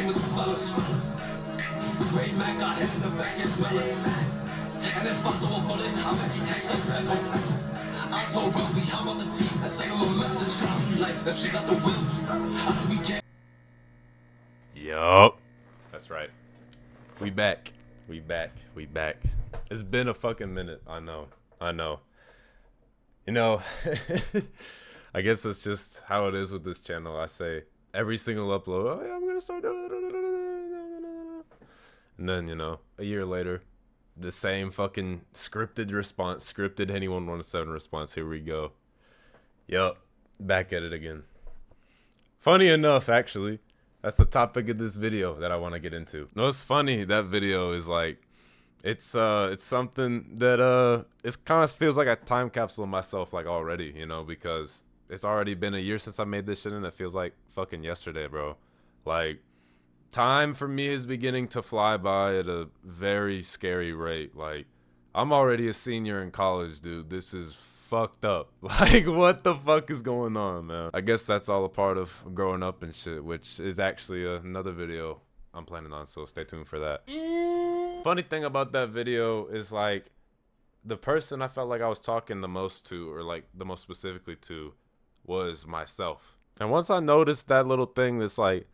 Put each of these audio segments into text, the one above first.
with the fellas. Ray Mac got hit in the back and smell it. And if I throw a bullet, I bet she takes like Beckham. I told Robbie, how about the feet? I sent him a message. Like, if she got the whip, I know we can't. Yup. That's right. We back. We back. We back. It's been a fucking minute. I know. You know, I guess that's just how it is with this channel. I say every single upload, oh yeah, I'm gonna start doing it. And then, you know, a year later, the same fucking scripted response, scripted anyone 107 response. Here we go. Yup. Back at it again. Funny enough, actually, that's the topic of this video that I want to get into. No, it's funny. That video is like, it's something that it kind of feels like a time capsule of myself, like, already, you know, because it's already been a year since I made this shit, and it feels like fucking yesterday, bro. Like, time for me is beginning to fly by at a very scary rate. Like, I'm already a senior in college, dude. This is fucked up. Like, what the fuck is going on, man? I guess that's all a part of growing up and shit, which is actually another video I'm planning on, so stay tuned for that. Funny thing about that video is, like, the person I felt like I was talking the most to, or like the most specifically to, was myself. And once I noticed that little thing that's like,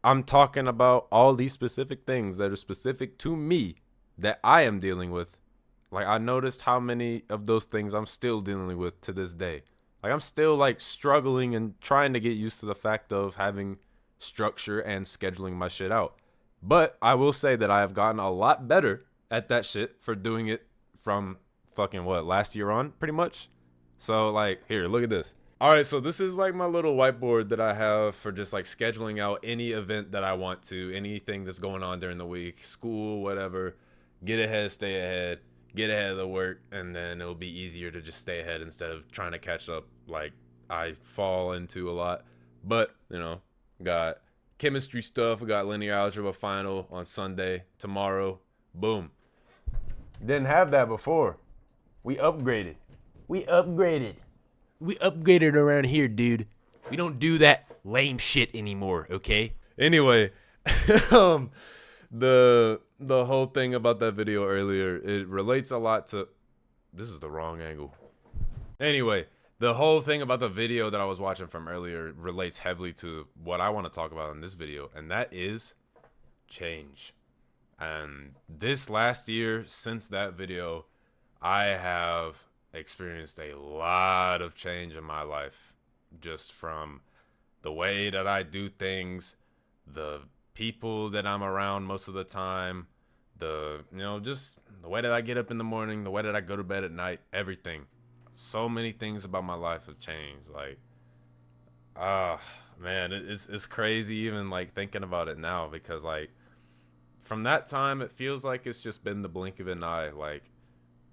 I'm talking about all these specific things that are specific to me that I am dealing with, like, I noticed how many of those things I'm still dealing with to this day. Like, I'm still, like, struggling and trying to get used to the fact of having structure and scheduling my shit out. But I will say that I have gotten a lot better at that shit for doing it from fucking, what, last year on, pretty much? So, like, here, look at this. All right, so this is, like, my little whiteboard that I have for just, like, scheduling out any event that I want to, anything that's going on during the week, school, whatever. Get ahead, stay ahead. Get ahead of the work, and then it'll be easier to just stay ahead instead of trying to catch up, like I fall into a lot. But, you know, got chemistry stuff. We got linear algebra final on Sunday. Tomorrow, boom. Didn't have that before. We upgraded. We upgraded around here, dude. We don't do that lame shit anymore, okay? Anyway, the whole thing about that video earlier, it relates a lot to, this is the wrong angle. Anyway, the whole thing about the video that I was watching from earlier relates heavily to what I want to talk about in this video, and that is change. And this last year, since that video, I have experienced a lot of change in my life, just from the way that I do things, the people that I'm around most of the time, just the way that I get up in the morning, the way that I go to bed at night, everything. So many things about my life have changed. Like, man, it's crazy even, like, thinking about it now, because, like, from that time, it feels like it's just been the blink of an eye. Like,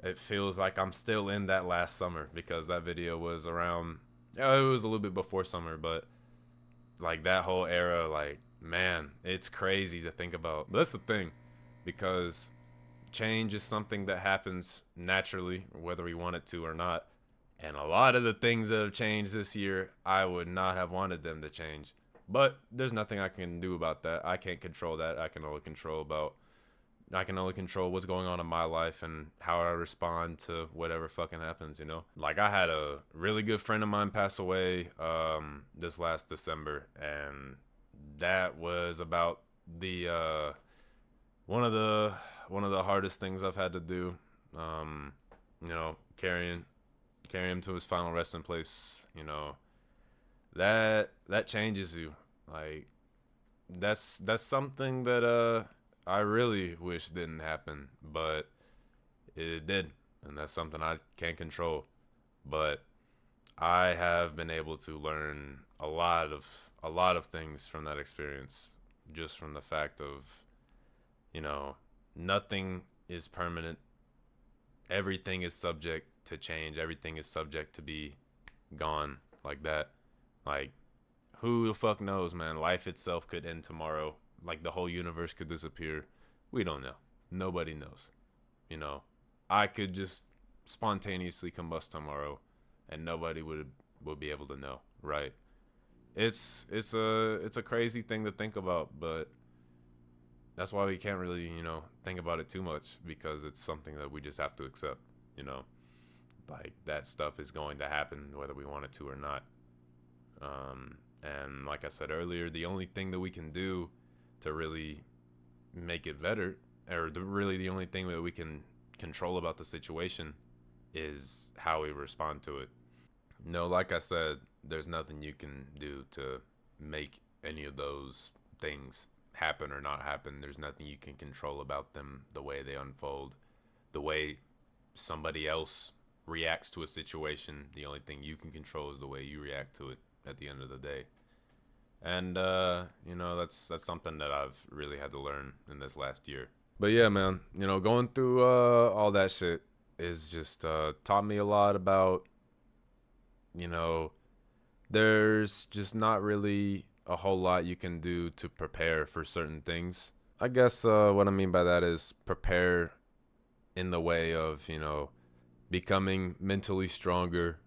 it feels like I'm still in that last summer, because that video was around, it was a little bit before summer, but, like, that whole era, like, man, it's crazy to think about. But that's the thing, because change is something that happens naturally, whether we want it to or not. And a lot of the things that have changed this year, I would not have wanted them to change. But there's nothing I can do about that. I can't control that. I can only control what's going on in my life and how I respond to whatever fucking happens, you know? Like, I had a really good friend of mine pass away this last December, and that was about the one of the hardest things I've had to do. You know, carrying him to his final resting place, you know, that changes you. Like, that's something that I really wish didn't happen, but it did, and that's something I can't control. But I have been able to learn a lot of things from that experience, just from the fact of, you know, nothing is permanent. Everything is subject to change. Everything is subject to be gone, like that. Like, who the fuck knows, man? Life itself could end tomorrow. Like, the whole universe could disappear. We don't know. Nobody knows. You know, I could just spontaneously combust tomorrow, and nobody would be able to know, right? It's a crazy thing to think about, but that's why we can't really, think about it too much, because it's something that we just have to accept, you know. Like, that stuff is going to happen whether we want it to or not. And like I said earlier, the only thing that we can do to really make it better, or really the only thing that we can control about the situation, is how we respond to it. No, like I said, there's nothing you can do to make any of those things happen or not happen. There's nothing you can control about them, the way they unfold, the way somebody else reacts to a situation. The only thing you can control is the way you react to it at the end of the day. And that's something that I've really had to learn in this last year. But yeah, man, going through all that shit is just taught me a lot about, you know, there's just not really a whole lot you can do to prepare for certain things. I guess what I mean by that is prepare in the way of, becoming mentally stronger,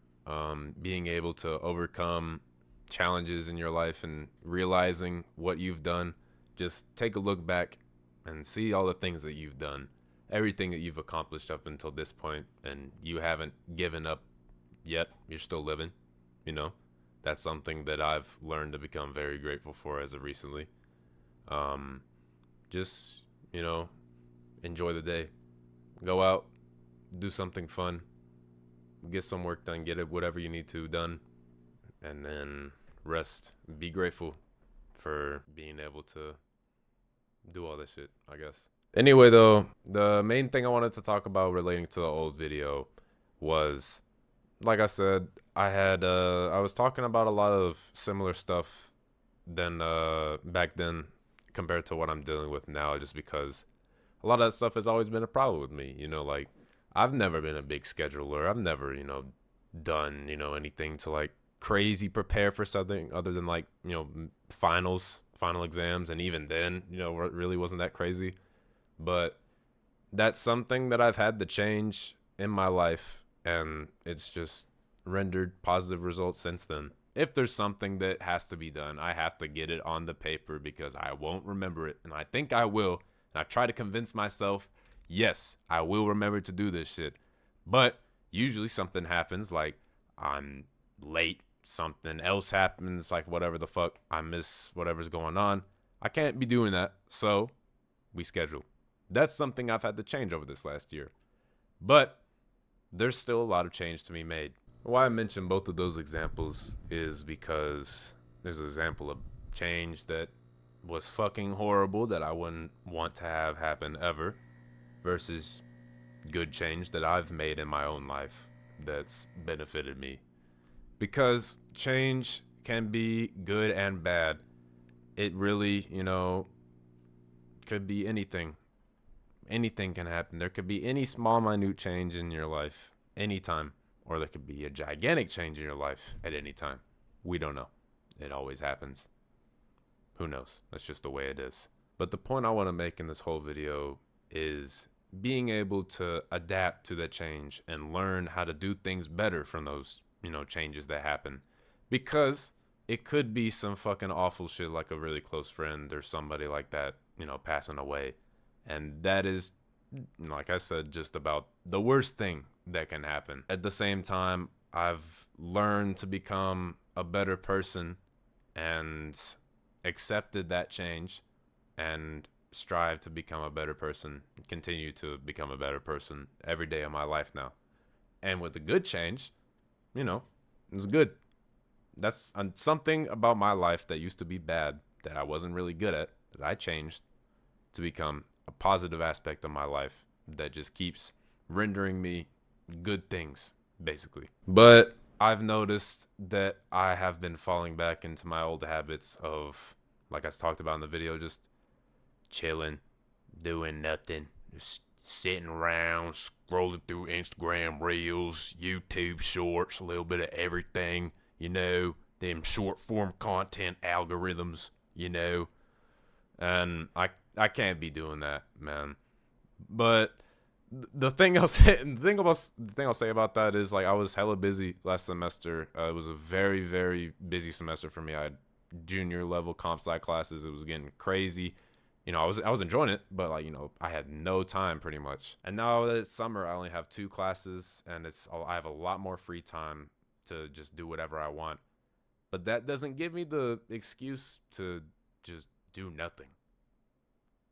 being able to overcome challenges in your life and realizing what you've done. Just take a look back and see all the things that you've done, everything that you've accomplished up until this point, and you haven't given up yet. You're still living, you know. That's something that I've learned to become very grateful for as of recently. Just, enjoy the day. Go out, do something fun, get some work done, get it whatever you need to done, and then rest. Be grateful for being able to do all this shit, I guess. Anyway, though, the main thing I wanted to talk about relating to the old video was, like I said, I was talking about a lot of similar stuff than back then compared to what I'm dealing with now, just because a lot of that stuff has always been a problem with me. Like, I've never been a big scheduler. I've never, done, anything to like crazy prepare for something other than like, final exams. And even then, it really wasn't that crazy. But that's something that I've had to change in my life, and it's just rendered positive results since then. If there's something that has to be done, I have to get it on the paper because I won't remember it. And I think I will. And I try to convince myself, yes, I will remember to do this shit. But usually something happens, like I'm late, something else happens, like whatever the fuck, I miss whatever's going on. I can't be doing that, so we schedule. That's something I've had to change over this last year. But there's still a lot of change to be made. Why I mention both of those examples is because there's an example of change that was fucking horrible that I wouldn't want to have happen ever, versus good change that I've made in my own life that's benefited me. Because change can be good and bad. It really, could be anything. Anything can happen. There could be any small, minute change in your life anytime. Or there could be a gigantic change in your life at any time. We don't know. It always happens. Who knows? That's just the way it is. But the point I want to make in this whole video is being able to adapt to that change and learn how to do things better from those, changes that happen. Because it could be some fucking awful shit, like a really close friend or somebody like that, passing away. And that is, like I said, just about the worst thing that can happen. At the same time, I've learned to become a better person and accepted that change and strive to become a better person, continue to become a better person every day of my life now. And with the good change, it's good. That's something about my life that used to be bad, that I wasn't really good at, that I changed to become a positive aspect of my life that just keeps rendering me good things, basically. But I've noticed that I have been falling back into my old habits of, like I talked about in the video, just chilling, doing nothing, just sitting around, scrolling through Instagram Reels, YouTube Shorts, a little bit of everything, them short form content algorithms, and I can't be doing that, man. But the thing I'll say about that is, like, I was hella busy last semester. It was a very, very busy semester for me. I had junior level comp sci classes. It was getting crazy. I was enjoying it, but like, I had no time pretty much. And now that it's summer, I only have 2 classes, and I have a lot more free time to just do whatever I want. But that doesn't give me the excuse to just do nothing.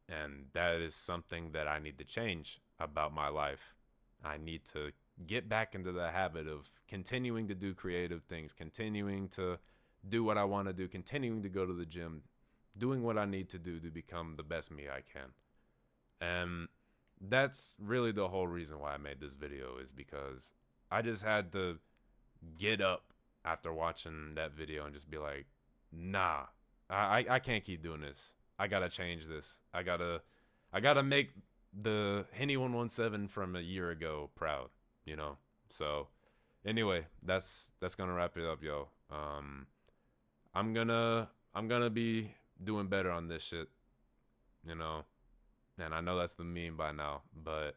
And that is something that I need to change about my life. I need to get back into the habit of continuing to do creative things, continuing to do what I want to do, continuing to go to the gym, doing what I need to do to become the best me I can. And that's really the whole reason why I made this video, is because I just had to get up after watching that video and just be like, nah, I can't keep doing this. I gotta change this. I gotta make the Henny 117 from a year ago proud, So anyway, that's gonna wrap it up, yo. I'm gonna be doing better on this shit, and I know that's the meme by now, but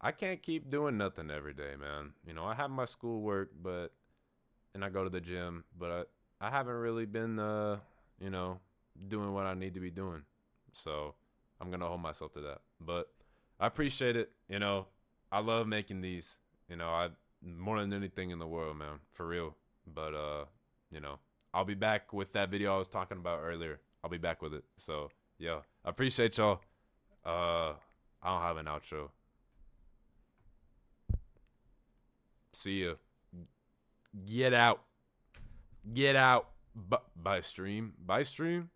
I can't keep doing nothing every day, man. I have my schoolwork, and I go to the gym, but I haven't really been, doing what I need to be doing. So I'm going to hold myself to that. But I appreciate it. I love making these, more than anything in the world, man, for real. But, I'll be back with that video I was talking about earlier. I'll be back with it. So, yeah, I appreciate y'all. I don't have an outro. See ya. Get out. Get out. By stream. By stream?